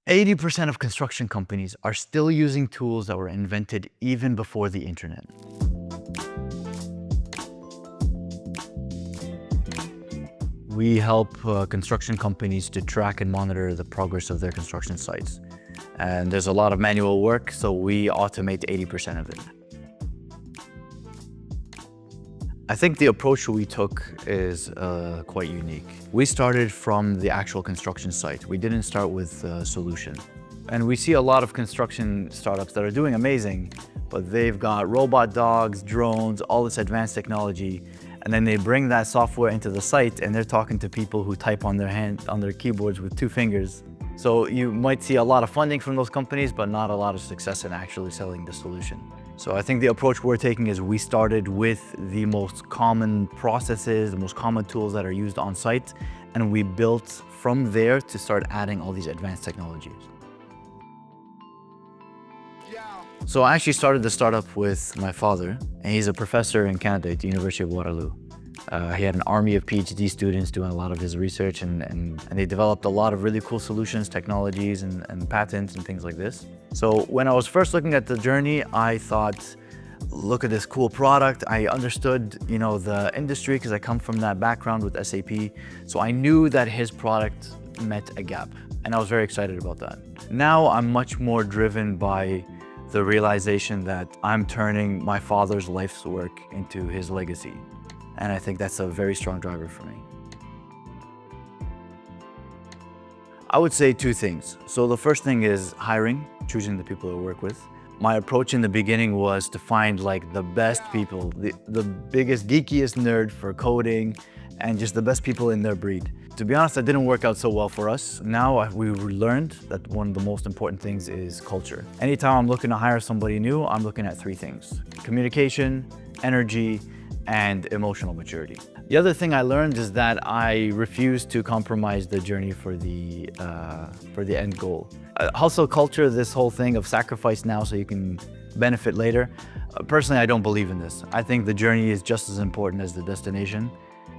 80% of construction companies are still using tools that were invented even before the internet. We help construction companies to track and monitor the progress of their construction sites. And there's a lot of manual work, so we automate 80% of it. I think the approach we took is quite unique. We started from the actual construction site. We didn't start with a solution. And we see a lot of construction startups that are doing amazing, but they've got robot dogs, drones, all this advanced technology, and then they bring that software into the site and they're talking to people who type on their keyboards with 2 fingers. So you might see a lot of funding from those companies, but not a lot of success in actually selling the solution. So I think the approach we're taking is we started with the most common processes, the most common tools that are used on site, and we built from there to start adding all these advanced technologies. So I actually started the startup with my father, and he's a professor in Canada at the University of Waterloo. He had an army of PhD students doing a lot of his research, and they developed a lot of really cool solutions, technologies, and patents and things like this. So when I was first looking at the journey, I thought, look at this cool product. I understood, the industry because I come from that background with SAP. So I knew that his product met a gap, and I was very excited about that. Now I'm much more driven by the realization that I'm turning my father's life's work into his legacy. And I think that's a very strong driver for me. I would say 2 things. So the first thing is hiring, choosing the people to work with. My approach in the beginning was to find the best people, the biggest, geekiest nerd for coding, and just the best people in their breed. To be honest, that didn't work out so well for us. Now we learned that one of the most important things is culture. Anytime I'm looking to hire somebody new, I'm looking at 3 things: communication, energy, and emotional maturity. The other thing I learned is that I refuse to compromise the journey for the end goal. Hustle culture, this whole thing of sacrifice now so you can benefit later. Personally, I don't believe in this. I think the journey is just as important as the destination,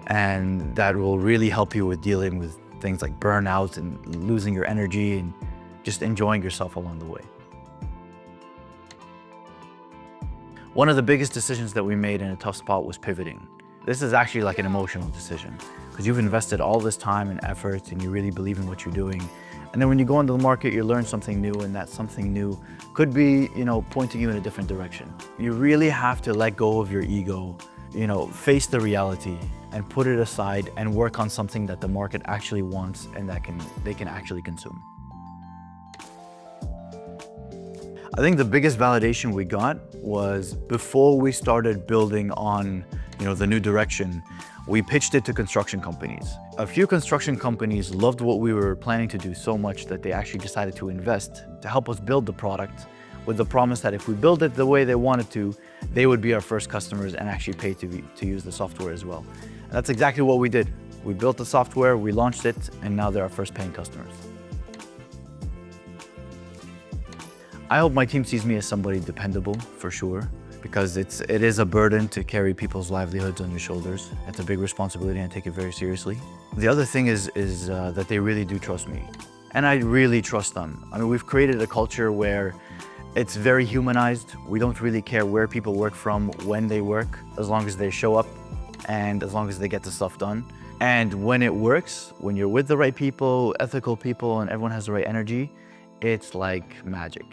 and that will really help you with dealing with things like burnout and losing your energy and just enjoying yourself along the way. One of the biggest decisions that we made in a tough spot was pivoting. This is actually like an emotional decision because you've invested all this time and effort and you really believe in what you're doing. And then when you go into the market, you learn something new, and that something new could be, pointing you in a different direction. You really have to let go of your ego, face the reality and put it aside and work on something that the market actually wants and that they can actually consume. I think the biggest validation we got was before we started building on, the new direction, we pitched it to construction companies. A few construction companies loved what we were planning to do so much that they actually decided to invest to help us build the product with the promise that if we build it the way they wanted to, they would be our first customers and actually pay to use the software as well. And that's exactly what we did. We built the software, we launched it, and now they're our first paying customers. I hope my team sees me as somebody dependable, for sure, because it is a burden to carry people's livelihoods on your shoulders. It's a big responsibility and I take it very seriously. The other thing is that they really do trust me, and I really trust them. I mean, we've created a culture where it's very humanized. We don't really care where people work from, when they work, as long as they show up and as long as they get the stuff done. And when it works, when you're with the right people, ethical people, and everyone has the right energy, it's like magic.